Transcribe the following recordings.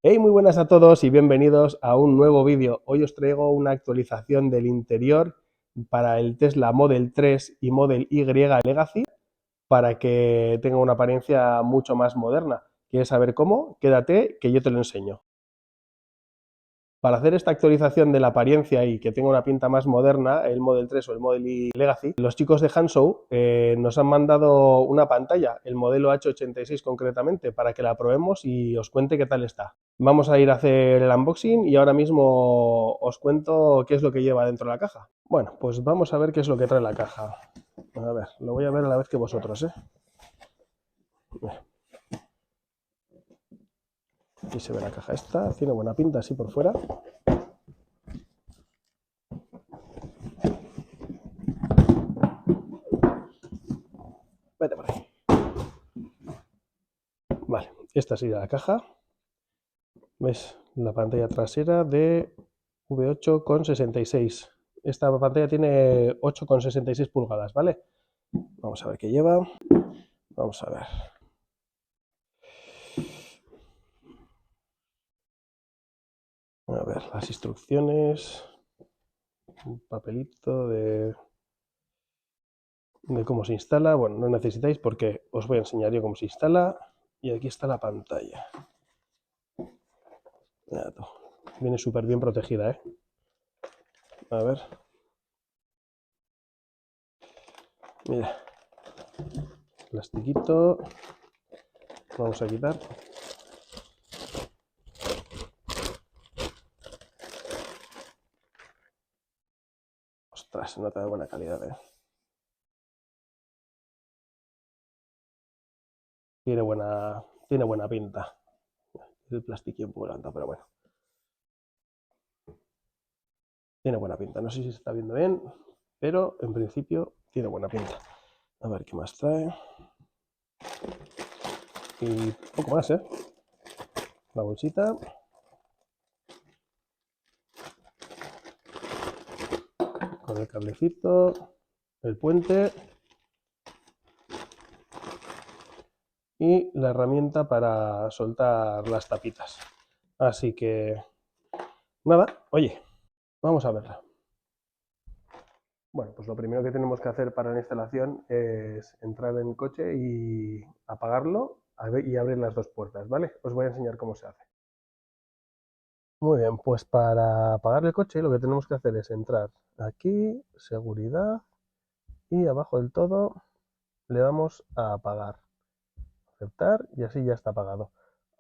Hey, muy buenas a todos y bienvenidos a un nuevo vídeo. Hoy os traigo una actualización del interior para el Tesla Model 3 y Model Y Legacy para que tenga una apariencia mucho más moderna. ¿Quieres saber cómo? Quédate que yo te lo enseño. Para hacer esta actualización de la apariencia y que tenga una pinta más moderna, el Model 3 o el Model Y Legacy, los chicos de Hanshow nos han mandado una pantalla, el modelo H86 concretamente, para que la probemos y os cuente qué tal está. Vamos a ir a hacer el unboxing y ahora mismo os cuento qué es lo que lleva dentro de la caja. Bueno, pues vamos a ver qué es lo que trae la caja. A ver, lo voy a ver a la vez que vosotros, ¿eh? Aquí se ve la caja esta, tiene buena pinta así por fuera. Vete por ahí. Vale, esta sería la caja. ¿Ves? La pantalla trasera de V8,66. Esta pantalla tiene 8,66 pulgadas, ¿vale? Vamos a ver qué lleva. Vamos a ver. A ver, las instrucciones. Un papelito de cómo se instala. Bueno, no necesitáis porque os voy a enseñar yo cómo se instala. Y aquí está la pantalla. Viene súper bien protegida, ¿eh? A ver. Mira. Plastiquito. Vamos a quitar. Ostras, se nota de buena calidad, ¿eh? Tiene buena pinta. El plastiquillo un poco levantado, pero bueno. Tiene buena pinta. No sé si se está viendo bien, pero en principio tiene buena pinta. A ver qué más trae. Y poco más, ¿eh? La bolsita. Con el cablecito. El puente. Y la herramienta para soltar las tapitas. Así que, nada, oye, vamos a verla. Bueno, pues lo primero que tenemos que hacer para la instalación es entrar en el coche y apagarlo y abrir las dos puertas, ¿vale? Os voy a enseñar cómo se hace. Muy bien, pues para apagar el coche lo que tenemos que hacer es entrar aquí, seguridad, y abajo del todo le damos a apagar, aceptar y así ya está apagado.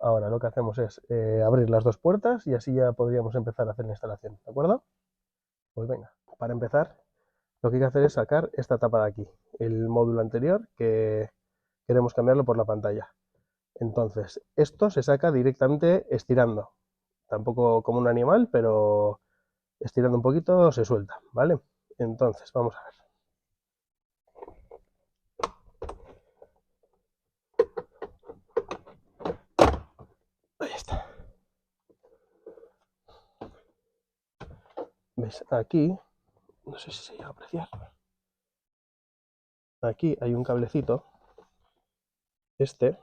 Ahora lo que hacemos es abrir las dos puertas y así ya podríamos empezar a hacer la instalación, ¿de acuerdo? Pues venga, para empezar lo que hay que hacer es sacar esta tapa de aquí, el módulo anterior que queremos cambiarlo por la pantalla. Entonces, esto se saca directamente estirando, tampoco como un animal, pero estirando un poquito se suelta, ¿vale? Entonces, vamos a ver. Ahí está. ¿Ves? Aquí, no sé si se llega a apreciar. Aquí hay un cablecito, este.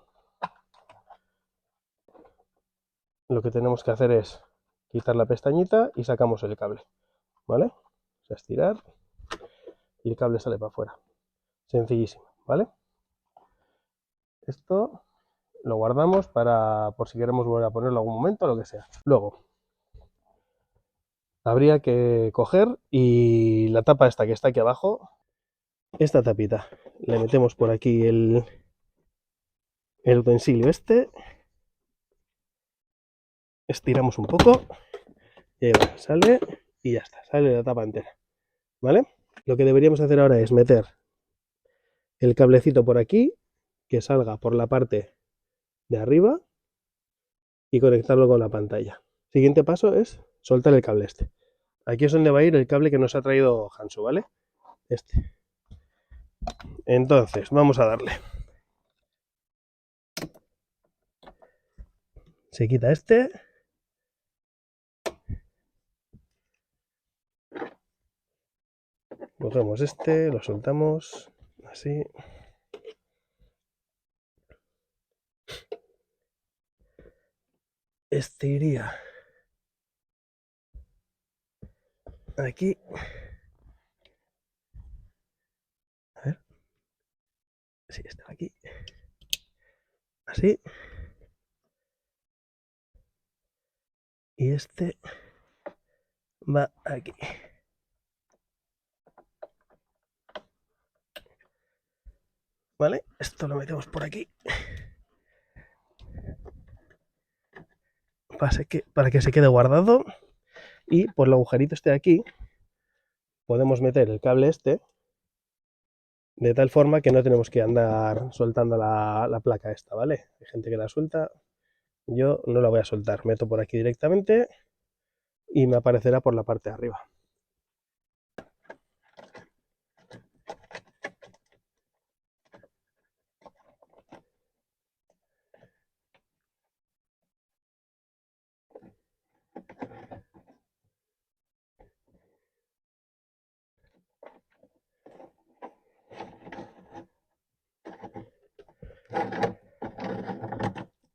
Lo que tenemos que hacer es quitar la pestañita y sacamos el cable, ¿vale? O sea, estirar y el cable sale para afuera. Sencillísimo, ¿vale? Esto lo guardamos para por si queremos volver a ponerlo algún momento, lo que sea. Luego, habría que coger y la tapa esta que está aquí abajo, esta tapita, le metemos por aquí el utensilio este, estiramos un poco y ahí va, sale y ya está, sale la tapa entera, ¿vale? Lo que deberíamos hacer ahora es meter el cablecito por aquí, que salga por la parte de arriba y conectarlo con la pantalla. Siguiente paso es soltar el cable este. Aquí es donde va a ir el cable que nos ha traído Hansu, ¿vale? Este. Entonces, vamos a darle. Se quita este. Cogemos este, lo soltamos así. este iría aquí. A ver. Sí, está aquí. Así. Y este va aquí. ¿Vale? Esto lo metemos por aquí. Para que se quede guardado. Y por el agujerito este de aquí podemos meter el cable este de tal forma que no tenemos que andar soltando la placa esta, ¿vale? Hay gente que la suelta, yo no la voy a soltar, meto por aquí directamente y me aparecerá por la parte de arriba.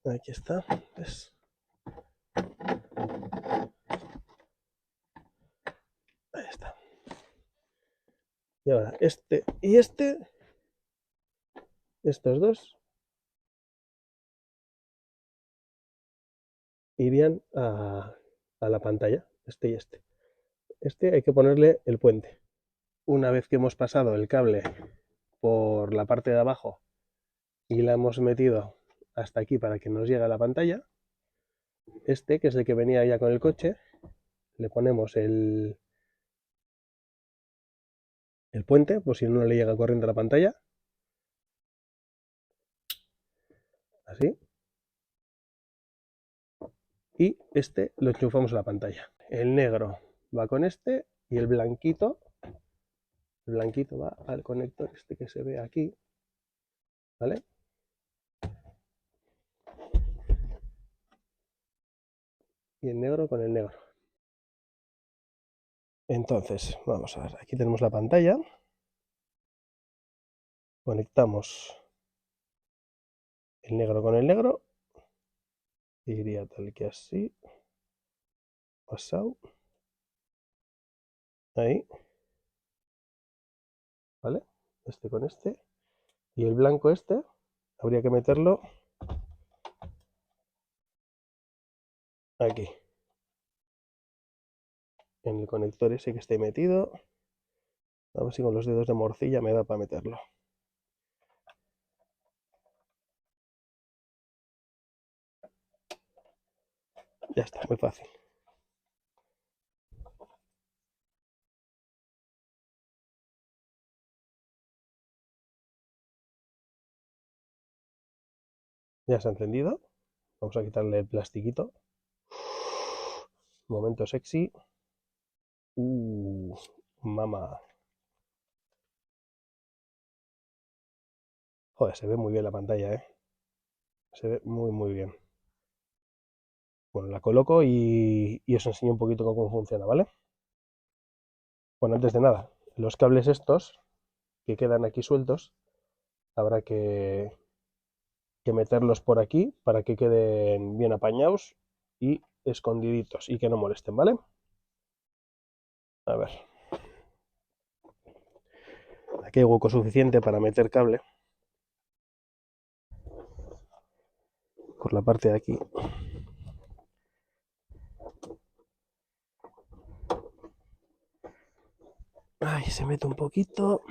Aquí está, ¿ves? Ahí está. Y ahora este y este, estos dos, irían a la pantalla, este y este. Este hay que ponerle el puente. Una vez que hemos pasado el cable por la parte de abajo y la hemos metido hasta aquí para que nos llegue a la pantalla, este, que es el que venía ya con el coche, le ponemos el puente, por si no le llega corriente a la pantalla, así, y este lo enchufamos a la pantalla. El negro va con este y el blanquito va al conector este que se ve aquí, ¿vale? Y el negro con el negro. Entonces, vamos a ver, aquí tenemos la pantalla, conectamos el negro con el negro, iría tal que así, pasado, ahí, ¿vale? Este con este, y el blanco este, habría que meterlo aquí, en el conector ese que esté metido. A ver si con los dedos de morcilla me da para meterlo. Ya está, muy fácil. Ya se ha encendido. Vamos a quitarle el plastiquito. Momento sexy. Mamá. Joder, se ve muy bien la pantalla, ¿eh? Se ve muy, muy bien. Bueno, la coloco y os enseño un poquito cómo funciona, ¿vale? Bueno, antes de nada, los cables estos que quedan aquí sueltos, habrá que meterlos por aquí para que queden bien apañados y escondiditos y que no molesten, ¿vale? A ver. Aquí hay hueco suficiente para meter cable por la parte de aquí. Ahí se mete un poquito.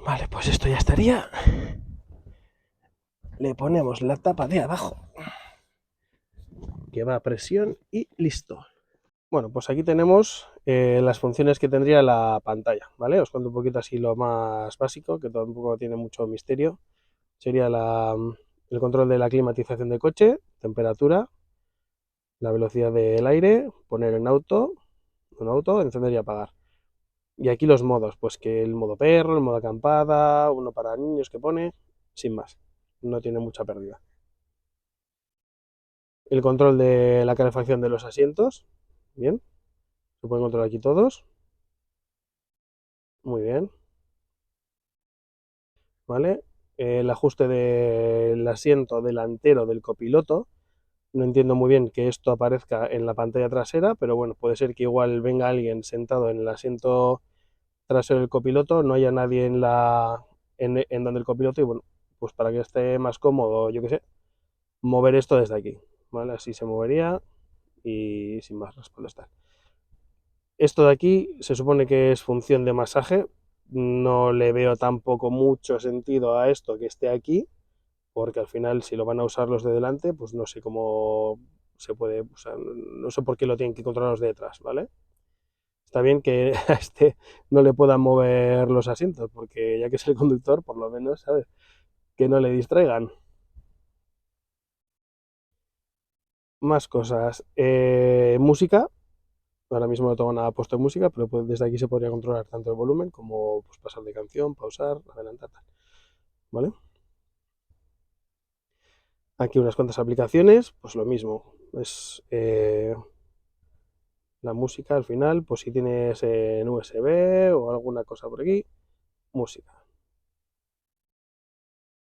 Vale, pues esto ya estaría. Le ponemos la tapa de abajo, que va a presión y listo. Bueno, pues aquí tenemos las funciones que tendría la pantalla, ¿vale? Os cuento un poquito así lo más básico, que tampoco tiene mucho misterio. Sería el control de la climatización del coche, temperatura, la velocidad del aire, poner en auto, encender y apagar. Y aquí los modos, pues que el modo perro, el modo acampada, uno para niños que pone, sin más. No tiene mucha pérdida. El control de la calefacción de los asientos, bien. Se pueden controlar aquí todos, muy bien, ¿vale? El ajuste del asiento delantero del copiloto. No entiendo muy bien que esto aparezca en la pantalla trasera, pero bueno, puede ser que igual venga alguien sentado en el asiento trasero del copiloto, no haya nadie en donde el copiloto y bueno, pues para que esté más cómodo, yo qué sé, mover esto desde aquí, ¿vale? Así se movería y sin más respaldo está. Esto de aquí se supone que es función de masaje, no le veo tampoco mucho sentido a esto que esté aquí, porque al final si lo van a usar los de delante, pues no sé cómo se puede, o sea, no sé por qué lo tienen que controlar los de detrás, ¿vale? Está bien que a este no le puedan mover los asientos, porque ya que es el conductor, por lo menos, ¿sabes? Que no le distraigan. Más cosas. Música. Ahora mismo no tengo nada puesto en música, pero desde aquí se podría controlar tanto el volumen como pues, pasar de canción, pausar, adelantar, tal, ¿vale? Aquí unas cuantas aplicaciones, pues lo mismo. Es la música al final, pues si tienes en USB o alguna cosa por aquí, música.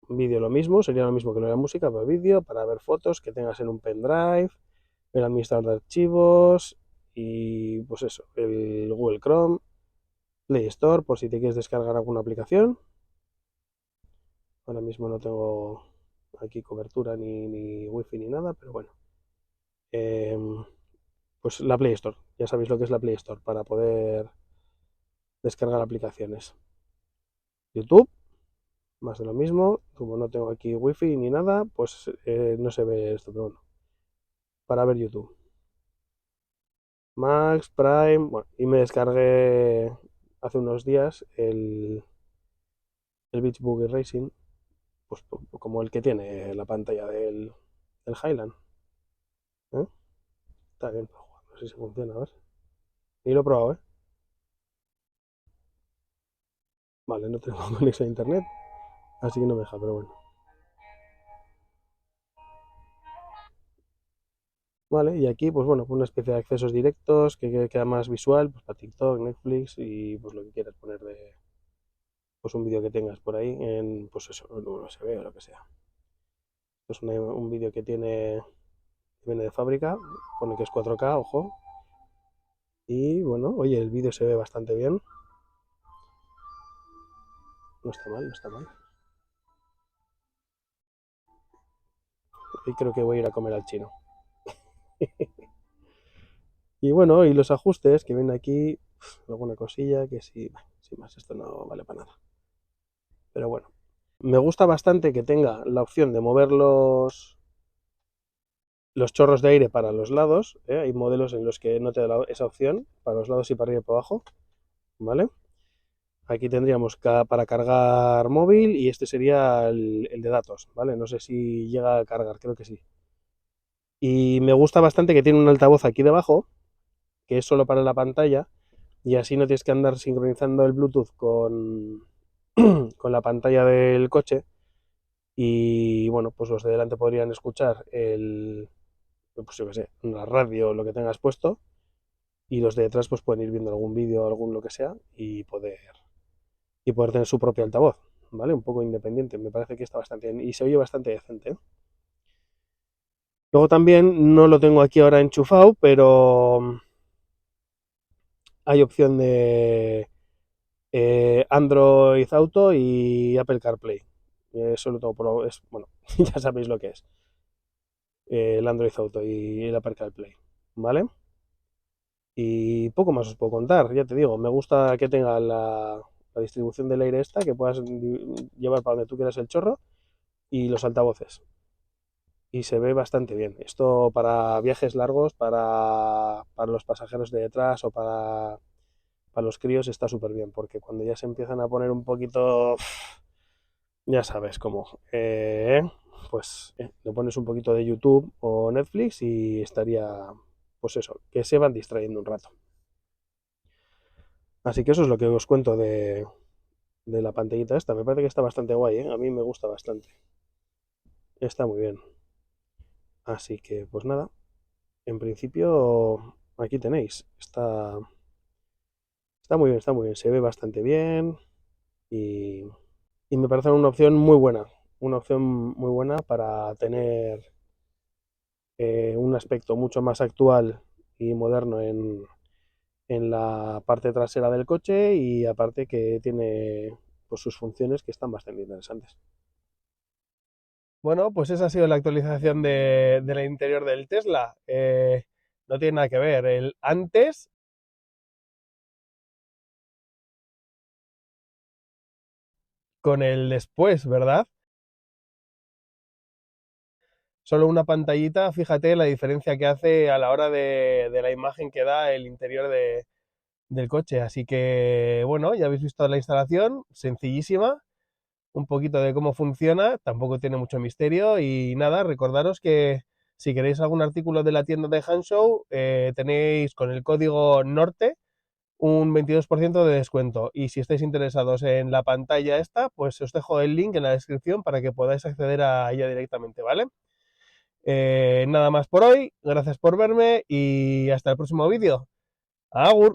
Vídeo lo mismo, sería lo mismo que la música, pero vídeo para ver fotos que tengas en un pendrive, el administrador de archivos y pues eso, el Google Chrome, Play Store por si te quieres descargar alguna aplicación. Ahora mismo no tengo aquí cobertura ni wifi ni nada, pero bueno. Pues la Play Store, ya sabéis lo que es la Play Store para poder descargar aplicaciones. YouTube, más de lo mismo, como no tengo aquí wifi ni nada, pues no se ve esto, pero bueno, para ver YouTube. Max, Prime, bueno, y me descargué hace unos días el Beach Buggy Racing, pues como el que tiene la pantalla del Highland. ¿Eh? Está bien, no sé si funciona, a ver. Ni lo he probado, ¿eh? Vale, no tengo conexión a internet, así que no me deja, pero bueno. Vale, y aquí, pues bueno, una especie de accesos directos que queda más visual, pues para TikTok, Netflix y pues lo que quieras poner de pues un vídeo que tengas por ahí en, pues eso, en USB o lo que sea. Esto es un vídeo que viene de fábrica, pone que es 4K, ojo. Y bueno, oye, el vídeo se ve bastante bien. No está mal, no está mal. Y creo que voy a ir a comer al chino. Y bueno, y los ajustes que vienen aquí, alguna cosilla que sí, sin más, esto no vale para nada. Pero bueno, me gusta bastante que tenga la opción de mover los chorros de aire para los lados. ¿Eh? Hay modelos en los que no te da esa opción, para los lados y para arriba y para abajo. ¿Vale? Aquí tendríamos para cargar móvil y este sería el de datos, ¿vale? No sé si llega a cargar, creo que sí. Y me gusta bastante que tiene un altavoz aquí debajo, que es solo para la pantalla, y así no tienes que andar sincronizando el Bluetooth con la pantalla del coche. Y bueno, pues los de delante podrían escuchar pues yo qué sé, la radio o lo que tengas puesto, y los de detrás pues pueden ir viendo algún vídeo, algún lo que sea, y poder tener su propio altavoz, ¿vale? Un poco independiente, me parece que está bastante bien y se oye bastante decente, ¿eh? Luego también, no lo tengo aquí ahora enchufado, pero hay opción de Android Auto y Apple CarPlay. Eso lo tengo bueno, ya sabéis lo que es. El Android Auto y el Apple CarPlay, ¿vale? Y poco más os puedo contar, ya te digo, me gusta que tenga la distribución del aire esta, que puedas llevar para donde tú quieras el chorro y los altavoces. Y se ve bastante bien. Esto para viajes largos, para los pasajeros de detrás o para los críos está súper bien, porque cuando ya se empiezan a poner un poquito, ya sabes cómo, pues le pones un poquito de YouTube o Netflix y estaría, pues eso, que se van distrayendo un rato. Así que eso es lo que os cuento de la pantallita esta. Me parece que está bastante guay, ¿eh? A mí me gusta bastante. Está muy bien. Así que, pues nada, en principio aquí tenéis. Está muy bien, está muy bien. Se ve bastante bien y, y me parece una opción muy buena. Una opción muy buena para tener un aspecto mucho más actual y moderno en la parte trasera del coche y aparte que tiene pues, sus funciones que están bastante interesantes. Bueno, pues esa ha sido la actualización del interior del Tesla. No tiene nada que ver el antes con el después, ¿verdad? Solo una pantallita, fíjate la diferencia que hace a la hora de la imagen que da el interior del coche. Así que, bueno, ya habéis visto la instalación, sencillísima, un poquito de cómo funciona, tampoco tiene mucho misterio y nada, recordaros que si queréis algún artículo de la tienda de Hanshow, tenéis con el código NORTE un 22% de descuento. Y si estáis interesados en la pantalla esta, pues os dejo el link en la descripción para que podáis acceder a ella directamente, ¿vale? Nada más por hoy, gracias por verme y hasta el próximo vídeo. ¡Agur!